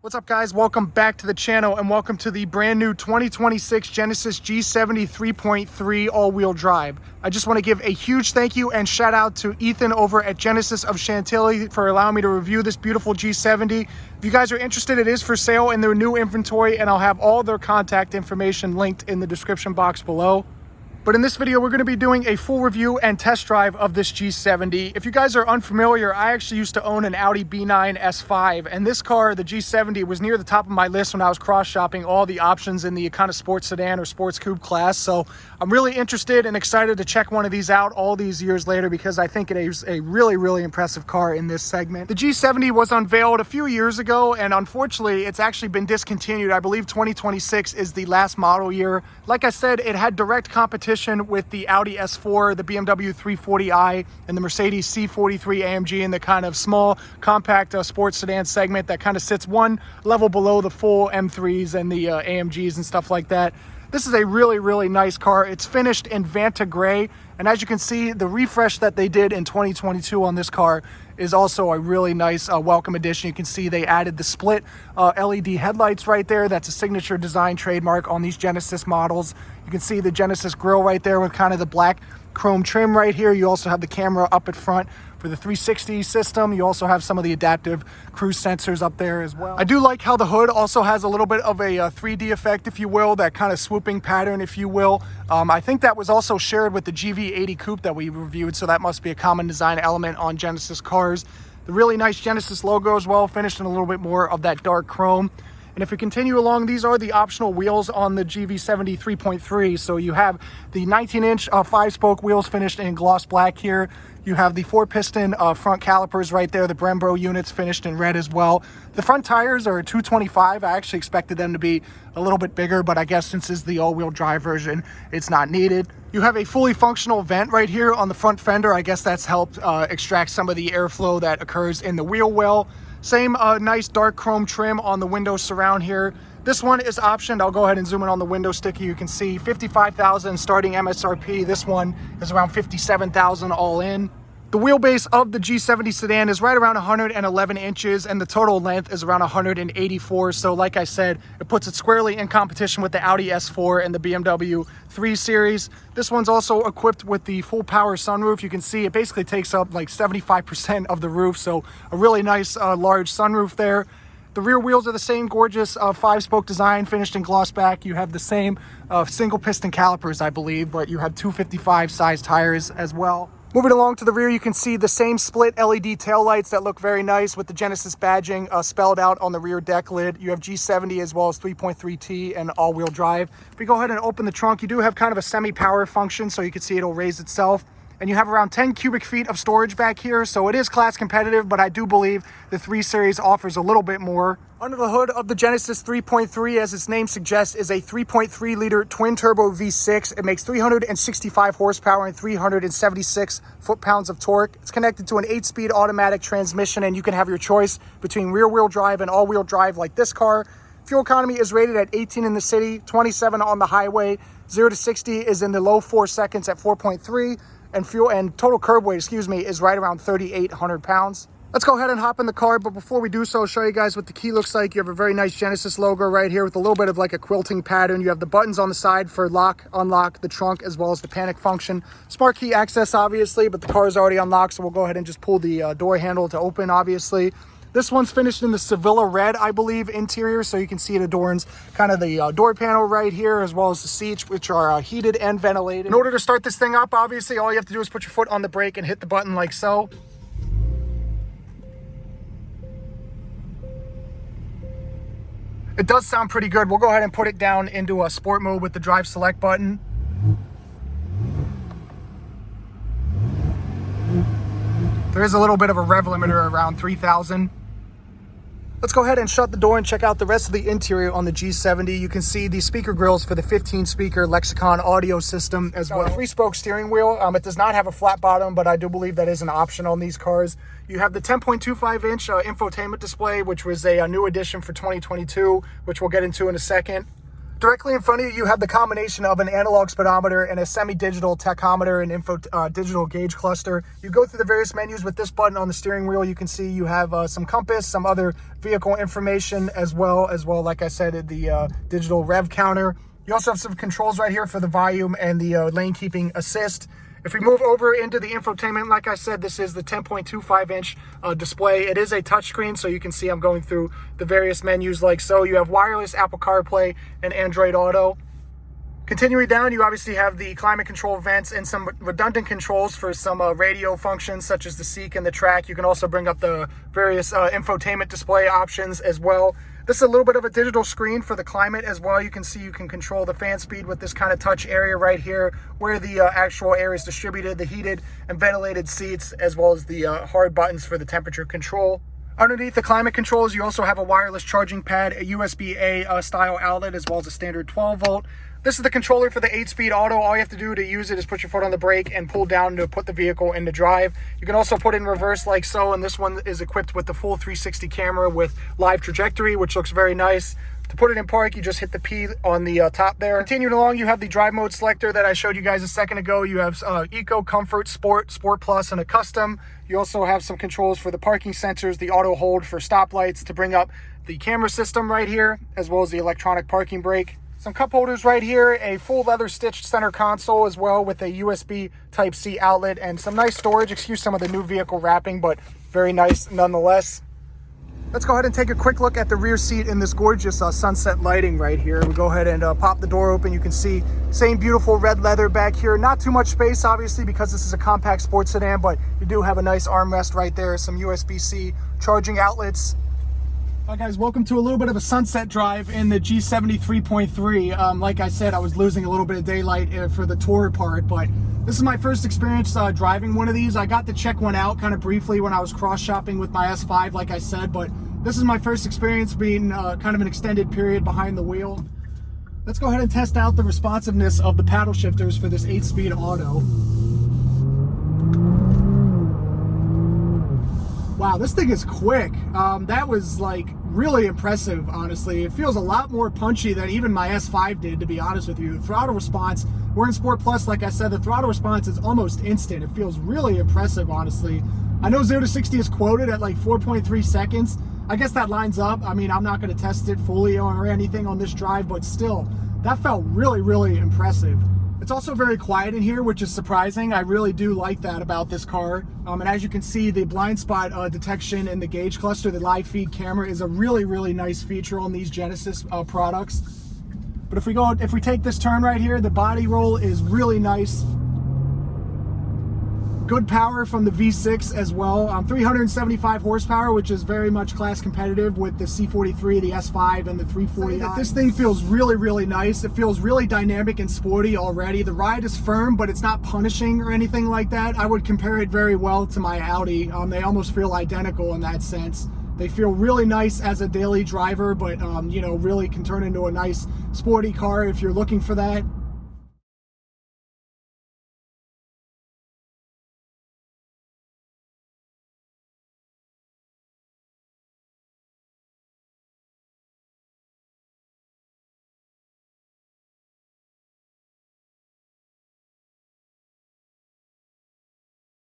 What's up, guys? Welcome back to the channel and welcome to the brand new 2026 Genesis G70 3.3 all-wheel drive. I just want to give a huge thank you and shout out to Ethan over at Genesis of Chantilly for allowing me to review this beautiful G70. If you guys are interested, it is for sale in their new inventory, and I'll have all their contact information linked in the description box below. But in this video, we're going to be doing a full review and test drive of this G70. If you guys are unfamiliar, I actually used to own an Audi B9 S5, and this car, the G70, was near the top of my list when I was cross-shopping all the options in the kind of sports sedan or sports coupe class. So I'm really interested and excited to check one of these out all these years later because I think it is a really, really impressive car in this segment. The G70 was unveiled a few years ago, and unfortunately, it's actually been discontinued. I believe 2026 is the last model year. Like I said, it had direct competition with the Audi S4, the BMW 340i, and the Mercedes C43 AMG in the kind of small, compact sports sedan segment that kind of sits one level below the full M3s and the AMGs and stuff like that. This is a really, really nice car. It's finished in Vanta Gray, and as you can see, the refresh that they did in 2022 on this car is also a really nice welcome addition. You can see they added the split LED headlights right there. That's a signature design trademark on these Genesis models. You can see the Genesis grille right there with kind of the black chrome trim right here. You also have the camera up at front for the 360 system. You also have some of the adaptive cruise sensors up there as well. I do like how the hood also has a little bit of a 3D effect, if you will, that kind of swooping pattern, if you will. I think that was also shared with the GV80 Coupe that we reviewed, so that must be a common design element on Genesis cars. The really nice Genesis logo as well, finished in a little bit more of that dark chrome. And if we continue along, these are the optional wheels on the GV70 3.3. So you have the 19-inch 5-spoke wheels finished in gloss black here. You have the 4-piston front calipers right there, the Brembo units finished in red as well. The front tires are 225. I actually expected them to be a little bit bigger, but I guess since it's the all-wheel drive version, it's not needed. You have a fully functional vent right here on the front fender. I guess that's helped extract some of the airflow that occurs in the wheel well. Same nice dark chrome trim on the window surround here. This one is optioned. I'll go ahead and zoom in on the window sticker. You can see $55,000 starting MSRP. This one is around $57,000 all in. The wheelbase of the G70 sedan is right around 111 inches, and the total length is around 184. So like I said, it puts it squarely in competition with the Audi S4 and the BMW 3 Series. This one's also equipped with the full power sunroof. You can see it basically takes up like 75% of the roof. So a really nice large sunroof there. The rear wheels are the same gorgeous 5-spoke design finished in gloss back. You have the same single piston calipers, I believe, but you have 255 size tires as well. Moving along to the rear, you can see the same split LED taillights that look very nice with the Genesis badging spelled out on the rear deck lid. You have G70 as well as 3.3T and all-wheel drive. If we go ahead and open the trunk, you do have kind of a semi-power function, so you can see it'll raise itself. And you have around 10 cubic feet of storage back here, so it is class competitive, but I do believe the 3 Series offers a little bit more. Under the hood of the Genesis 3.3, as its name suggests, is a 3.3 liter twin turbo V6. It makes 365 horsepower and 376 foot-pounds of torque. It's connected to an 8-speed automatic transmission, and you can have your choice between rear-wheel drive and all-wheel drive like this car. Fuel economy is rated at 18 in the city, 27 on the highway. 0 to 60 is in the low 4 seconds at 4.3. And total curb weight, is right around 3,800 pounds. Let's go ahead and hop in the car, but before we do so, I'll show you guys what the key looks like. You have a very nice Genesis logo right here with a little bit of like a quilting pattern. You have the buttons on the side for lock, unlock the trunk, as well as the panic function. Smart key access, obviously, but the car is already unlocked, so we'll go ahead and just pull the door handle to open, obviously. This one's finished in the Sevilla red, I believe, interior, so you can see it adorns kind of the door panel right here, as well as the seats, which are heated and ventilated. In order to start this thing up, obviously, all you have to do is put your foot on the brake and hit the button like so. It does sound pretty good. We'll go ahead and put it down into a sport mode with the drive select button. There is a little bit of a rev limiter around 3,000. Let's go ahead and shut the door and check out the rest of the interior on the G70. You can see the speaker grills for the 15-speaker Lexicon audio system as well. 3-spoke steering wheel. It does not have a flat bottom, but I do believe that is an option on these cars. You have the 10.25-inch infotainment display, which was a new addition for 2022, which we'll get into in a second. Directly in front of you, you have the combination of an analog speedometer and a semi-digital tachometer and digital gauge cluster. You go through the various menus with this button on the steering wheel. You can see you have some compass, some other vehicle information as well, like I said, the digital rev counter. You also have some controls right here for the volume and the lane keeping assist. If we move over into the infotainment, like I said, this is the 10.25-inch display. It is a touchscreen, so you can see I'm going through the various menus like so. You have wireless Apple CarPlay and Android Auto. Continuing down, you obviously have the climate control vents and some redundant controls for some radio functions such as the seek and the track. You can also bring up the various infotainment display options as well. This is a little bit of a digital screen for the climate as well. You can see you can control the fan speed with this kind of touch area right here where the actual air is distributed, the heated and ventilated seats, as well as the hard buttons for the temperature control. Underneath the climate controls, you also have a wireless charging pad, a USB-A style outlet, as well as a standard 12 volt. This is the controller for the 8-speed auto. All you have to do to use it is put your foot on the brake and pull down to put the vehicle into drive. You can also put it in reverse like so, and this one is equipped with the full 360 camera with live trajectory, which looks very nice. To put it in park, you just hit the P on the top there. Continuing along, you have the drive mode selector that I showed you guys a second ago. You have Eco, Comfort, Sport, Sport Plus, and a Custom. You also have some controls for the parking sensors, the auto hold for stoplights to bring up the camera system right here, as well as the electronic parking brake. Some cup holders right here, a full leather stitched center console as well with a USB Type-C outlet and some nice storage. Excuse some of the new vehicle wrapping, but very nice nonetheless. Let's go ahead and take a quick look at the rear seat in this gorgeous sunset lighting right here. We go ahead and pop the door open. You can see same beautiful red leather back here. Not too much space, obviously, because this is a compact sports sedan, but you do have a nice armrest right there, some USB-C charging outlets. Hi guys, welcome to a little bit of a sunset drive in the G70 3.3. Like I said, I was losing a little bit of daylight for the tour part, but this is my first experience driving one of these. I got to check one out kind of briefly when I was cross-shopping with my S5, like I said, but this is my first experience being kind of an extended period behind the wheel. Let's go ahead and test out the responsiveness of the paddle shifters for this 8-speed auto. Wow, this thing is quick. That was like really impressive, honestly. It feels a lot more punchy than even my S5 did, to be honest with you. The throttle response, we're in Sport Plus, like I said, the throttle response is almost instant. It feels really impressive, honestly. I know 0 to 60 is quoted at like 4.3 seconds. I guess that lines up. I mean, I'm not going to test it fully or anything on this drive, but still, that felt really, really impressive. It's also very quiet in here, which is surprising. I really do like that about this car. And as you can see, the blind spot detection and the gauge cluster, the live feed camera, is a really, really nice feature on these Genesis products. But if we take this turn right here, the body roll is really nice. Good power from the V6 as well. 375 horsepower, which is very much class competitive with the C43, the S5, and the 340i. This thing feels really, really nice. It feels really dynamic and sporty already. The ride is firm, but it's not punishing or anything like that. I would compare it very well to my Audi. They almost feel identical in that sense. They feel really nice as a daily driver, but you know, really can turn into a nice sporty car if you're looking for that.